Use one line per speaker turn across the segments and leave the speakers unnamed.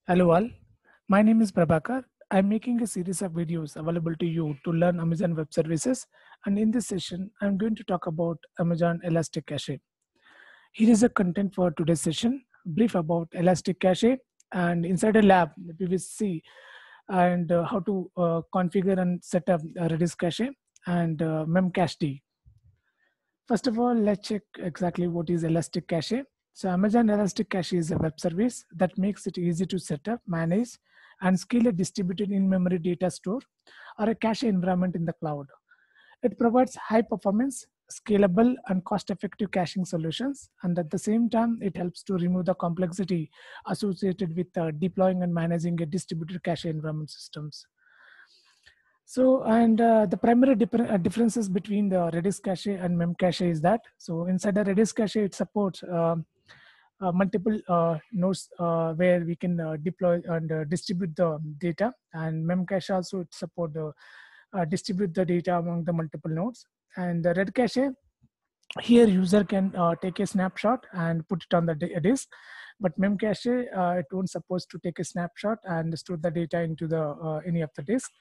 Hello all, my name is Prabhakar. I'm making a series of videos available to you to learn Amazon Web Services, and in this session, I'm going to talk about Amazon Elastic Cache. Here is the content for today's session, brief about Elastic Cache, and inside a lab, we will see and how to configure and set up Redis Cache and Memcached. First of all, let's check exactly what is Elastic Cache. So Amazon Elastic Cache is a web service that makes it easy to set up, manage, and scale a distributed in-memory data store or a cache environment in the cloud. It provides high performance, scalable, and cost-effective caching solutions. And at the same time, it helps to remove the complexity associated with deploying and managing a distributed cache environment systems. So, and the primary differences between the Redis cache and Memcache is that, so inside the Redis cache, it supports multiple nodes where we can deploy and distribute the data, and Memcache also it support the distribute the data among the multiple nodes. And the Red cache, here user can take a snapshot and put it on the disk, but Memcache it won't supposed to take a snapshot and store the data into the any of the disk.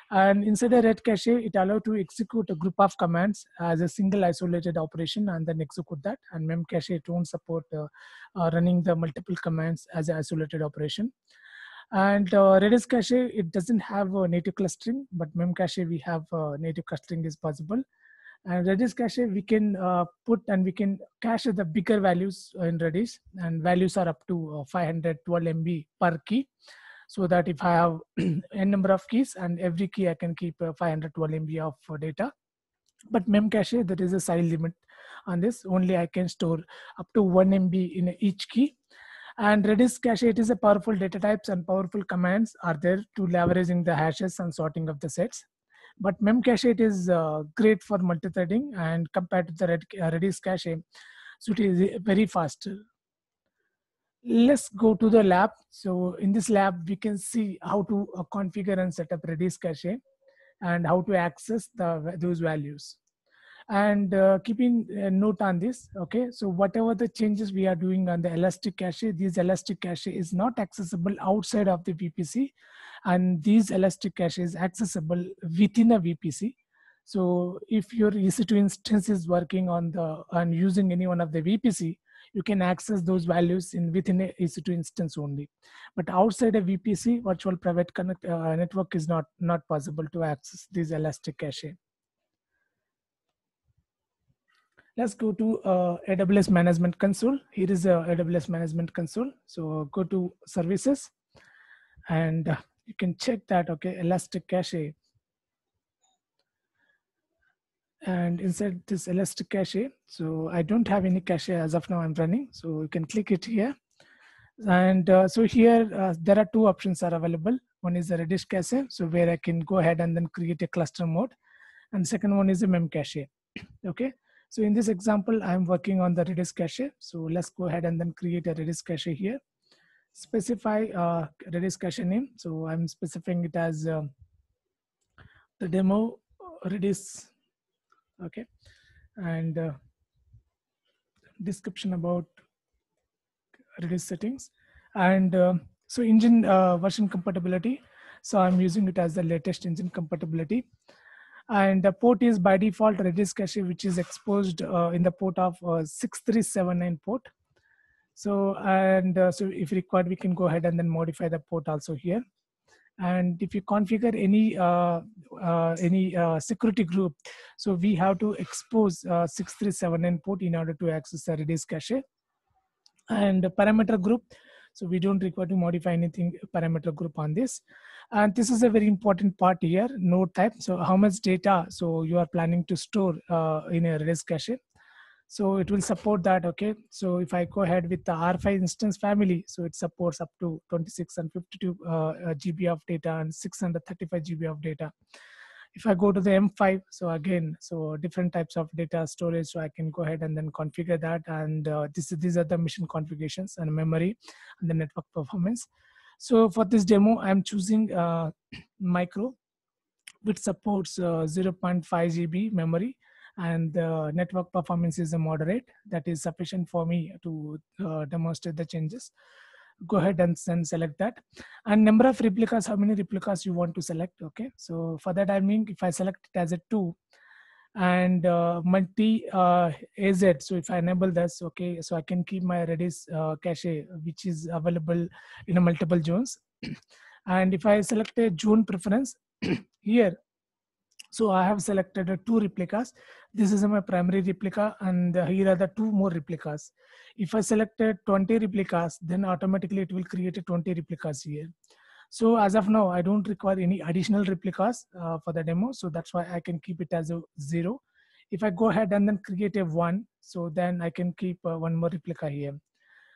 And inside a Red cache, it allows to execute a group of commands as a single isolated operation and then execute that. And Memcache, it won't support running the multiple commands as an isolated operation. And Redis cache, it doesn't have a native clustering, but Memcache, we have native clustering is possible. And Redis cache, we can put and we can cache the bigger values in Redis, and values are up to 512 MB per key. So that if I have n number of keys and every key I can keep 512 MB of data. But Memcache, there is a size limit on this. Only I can store up to 1 MB in each key. And Redis cache, it is a powerful data types and powerful commands are there to leveraging the hashes and sorting of the sets. But Memcache, it is great for multi-threading, and compared to the Redis cache, so it is very fast. Let's go to the lab. So in this lab, we can see how to configure and set up Redis cache and how to access those values. And keeping a note on this, okay, so whatever the changes we are doing on the Elastic cache, this Elastic cache is not accessible outside of the VPC, and these Elastic cache is accessible within a VPC. So if your EC2 instance is working on the and using any one of the VPC, you can access those values in within a EC2 instance only. But outside a VPC, virtual private network is not possible to access this Elastic cache. Let's go to AWS Management Console. Here is a AWS Management Console. So go to Services, and you can check that, okay, Elastic Cache. And inside this Elastic Cache, so I don't have any cache as of now I'm running. So you can click it here. And so here, there are two options are available. One is the Redis cache, so where I can go ahead and then create a cluster mode. And second one is a Memcache, okay. So in this example, I'm working on the Redis cache. So let's go ahead and then create a Redis cache here. Specify Redis cache name. So I'm specifying it as the demo Redis, okay. And description about Redis settings. And so engine version compatibility. So I'm using it as the latest engine compatibility. And the port is by default Redis cache, which is exposed in the port of 6379 port. So, and so if required, we can go ahead and then modify the port also here. And if you configure any security group, so we have to expose 6379 port in order to access the Redis cache. And parameter group, so we don't require to modify anything parameter group on this. And this is a very important part here, node type. So how much data so you are planning to store in a Redis cache. So it will support that, okay. So if I go ahead with the R5 instance family, so it supports up to 26 and 52 GB of data and 635 GB of data. If I go to the M5, so again, so different types of data storage, so I can go ahead and then configure that. And these are the mission configurations and memory and the network performance. So for this demo, I'm choosing micro, which supports 0.5 GB memory, and the network performance is a moderate. That is sufficient for me to demonstrate the changes. go ahead and then select that. And number of replicas, how many replicas you want to select. Okay, so for that, I mean, if I select it as a 2 and multi AZ, so if I enable this, okay, so I can keep my Redis cache, which is available in a multiple zones. And if I select a zone preference here, so I have selected 2 replicas. This is my primary replica, and here are the 2 more replicas. If I selected 20 replicas, then automatically it will create a 20 replicas here. So as of now, I don't require any additional replicas for the demo. So that's why I can keep it as a 0. If I go ahead and then create a 1, so then I can keep 1 more replica here.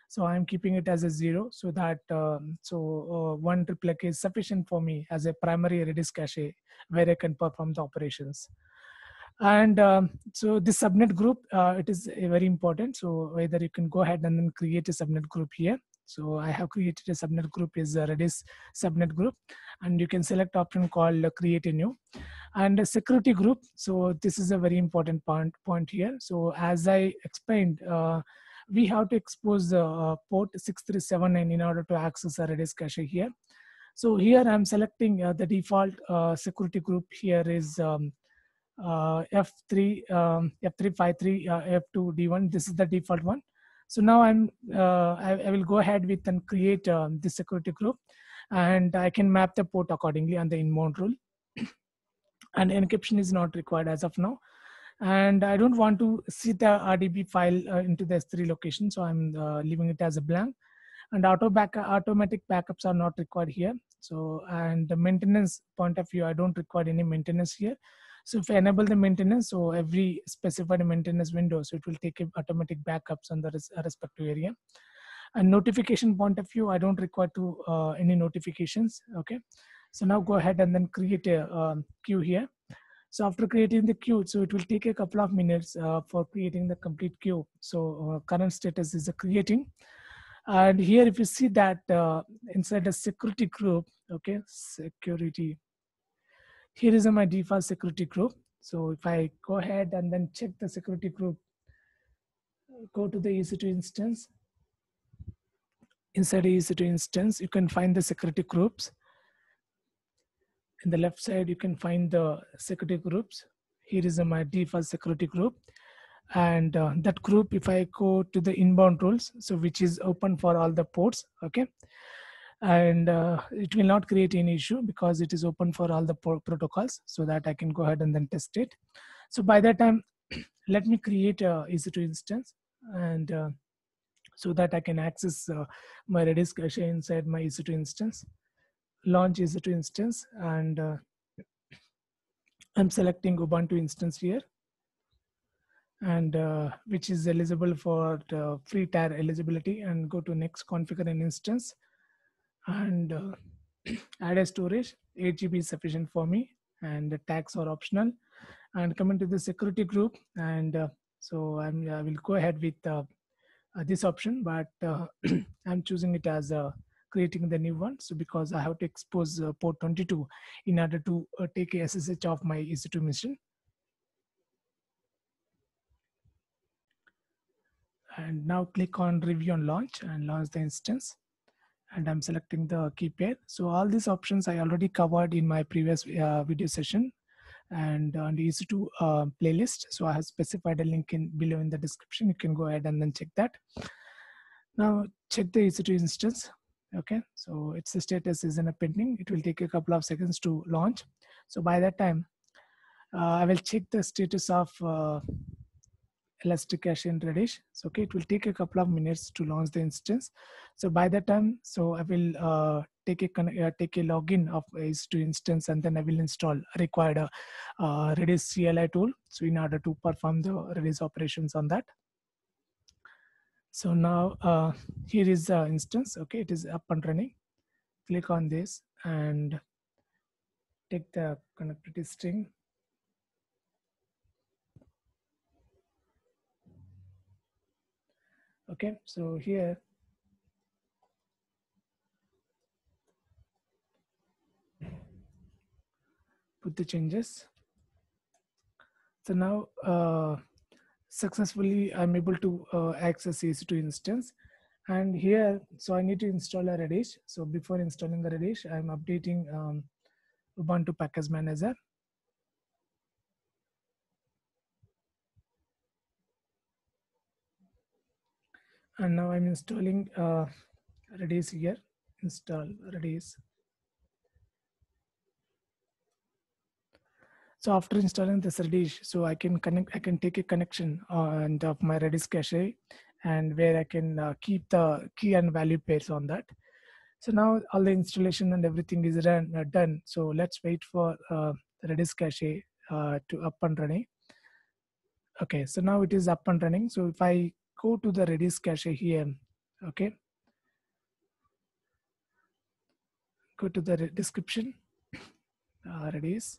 So I'm keeping it as a 0, so that 1 replica is sufficient for me as a primary Redis cache where I can perform the operations. And so this subnet group, it is very important. So whether you can go ahead and then create a subnet group here. So I have created a subnet group is a Redis subnet group, and you can select option called create a new. And a security group, so this is a very important point here. So as I explained, we have to expose port 6379 in order to access a Redis cache here. So here I'm selecting the default security group here is F3, F353, F2 D1. This is the default one. So now I will go ahead with and create this security group, and I can map the port accordingly on the inbound rule. And encryption is not required as of now. And I don't want to see the RDB file into the S3 location, so I'm leaving it as a blank. And automatic backups are not required here. So, and the maintenance point of view, I don't require any maintenance here. So if I enable the maintenance, so every specified maintenance window, so it will take automatic backups on the respective area. And notification point of view, I don't require to any notifications. Okay, so now go ahead and then create a queue here. So after creating the queue, so it will take a couple of minutes for creating the complete queue. So current status is creating. And here, if you see that inside the security group, okay, security, here is my default security group. So if I go ahead and then check the security group, go to the EC2 instance. Inside the EC2 instance, you can find the security groups. In the left side, you can find the security groups. Here is my default security group. And that group, if I go to the inbound rules, so which is open for all the ports, okay, and it will not create any issue because it is open for all the protocols, so that I can go ahead and then test it. So by that time, let me create a EC2 instance, and so that I can access my Redis cache inside my EC2 instance. Launch EC2 instance, and I'm selecting Ubuntu instance here, and which is eligible for the free tier eligibility, and go to next, configure an instance, and add a storage. 8 GB is sufficient for me, and the tags are optional. And coming to the security group, and so I will go ahead with this option, but I'm choosing it as creating the new one. So because I have to expose port 22 in order to take a SSH of my EC2 machine. And now click on review and launch, and launch the instance. And I'm selecting the key pair. So all these options I already covered in my previous video session and on the EC2 playlist. So I have specified a link in below in the description. You can go ahead and then check that. Now check the EC2 instance. Okay, so its status is in a pending. It will take a couple of seconds to launch. So by that time, I will check the status of Elastic Cache in Redis. So okay, it will take a couple of minutes to launch the instance. So by that time, so I will take a login of EC2 instance, and then I will install required Redis CLI tool. So in order to perform the Redis operations on that. So now here is the instance. Okay, it is up and running. Click on this and take the connectivity string. Okay, so here put the changes. So now successfully I'm able to access EC2 instance, And here, so I need to install a Redis. So before installing the Redis, I'm updating Ubuntu Package Manager. And now I'm installing Redis here. Install Redis. So after installing this Redis, so I can take a connection and of my Redis cache, and where I can keep the key and value pairs on that. So now all the installation and everything is done. So let's wait for the Redis cache to up and running. Okay, so now it is up and running. So if I go to the Redis cache here, okay, go to the description, Redis,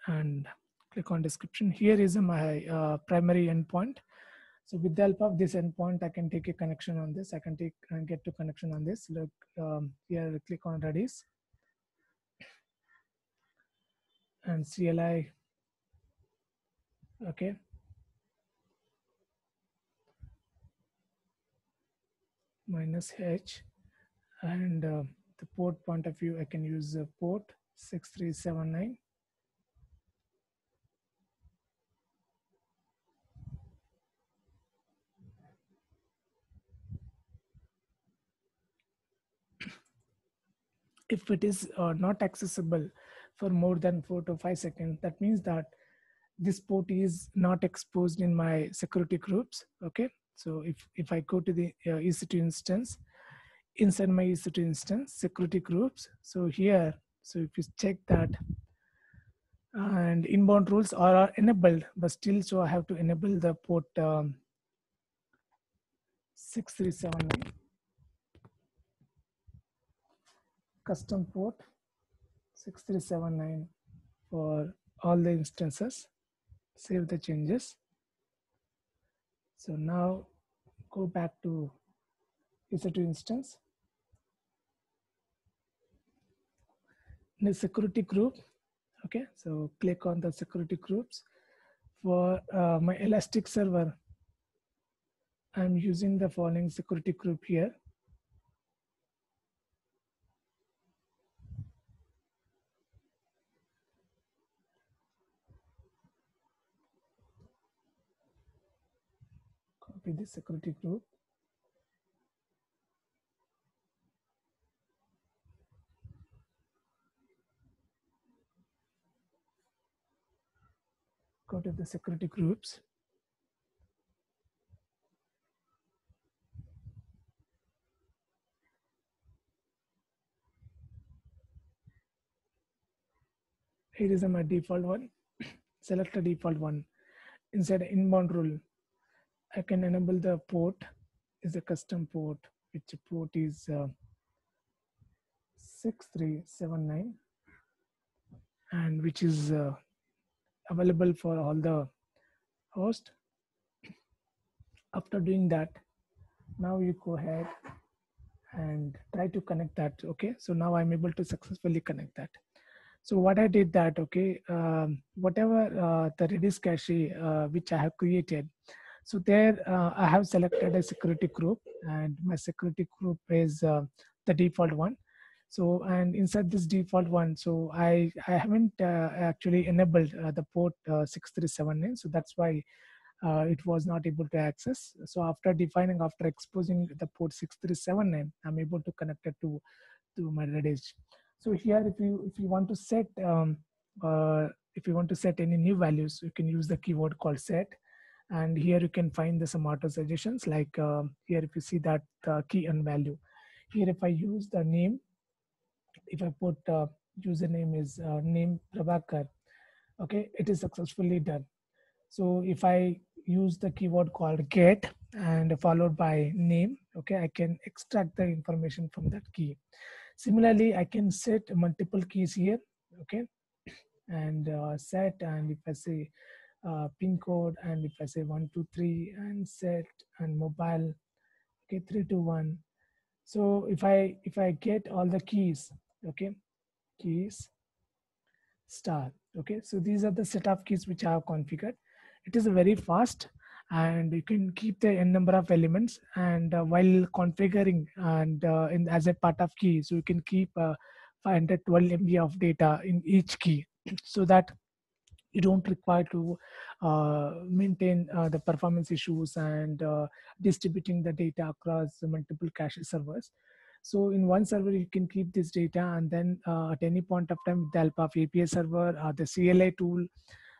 and click on description. Here is my primary endpoint. So with the help of this endpoint, I can take a connection on this. I can take and get to connection on this. Look here, click on Redis and CLI. Okay. -H, and the port point of view, I can use port 6379. If it is not accessible for more than 4 to 5 seconds, that means that this port is not exposed in my security groups. Okay, so if I go to the EC2 instance, inside my EC2 instance security groups, so here, so if you check that, and inbound rules are enabled, but still, so I have to enable the port 6379, custom port 6379 for all the instances. Save the changes. So now go back to EC2 instance. In the security group, okay, so click on the security groups. For my Elastic server, I'm using the following security group here. Copy the security group. Go to the security groups. Here is my default one. Select the default one. Inside inbound rule, I can enable the port is a custom port, which port is 6379, and which is available for all the host. After doing that, now you go ahead and try to connect that. Okay, so now I'm able to successfully connect that. So what I did that, okay, whatever the Redis cache which I have created, so there I have selected a security group, and my security group is the default one. So, and inside this default one, so I haven't actually enabled the port 6379, so that's why it was not able to access. So after exposing the port 6379, I'm able to connect it to my Redis. So here, if you want to set if you want to set any new values, you can use the keyword called set, and here you can find the some auto suggestions, like here if you see that key and value. Here if I use the name, if I put username is name Prabhakar, okay, it is successfully done. So if I use the keyword called get and followed by name, okay, I can extract the information from that key. Similarly, I can set multiple keys here, okay, and set, and if I say pin code, and if I say 123 and set, and mobile, okay, 321. So if I get all the keys, okay, keys star, okay, so these are the set of keys which I have configured. It is very fast, and you can keep the n number of elements, and while configuring and as a part of key, so you can keep 512 MB of data in each key so that you don't require to maintain the performance issues and distributing the data across the multiple cache servers. So in one server, you can keep this data, and then at any point of time, with the help of API server or the CLI tool,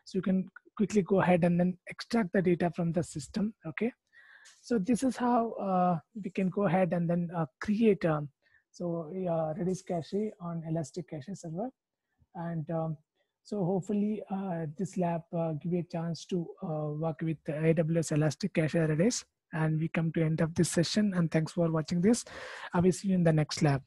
so you can quickly go ahead and then extract the data from the system. Okay, so this is how we can go ahead and then create Redis cache on Elastic Cache server. And so hopefully this lab give you a chance to work with AWS Elastic Cache Redis. And we come to end of this session, and thanks for watching this. I will see you in the next lab.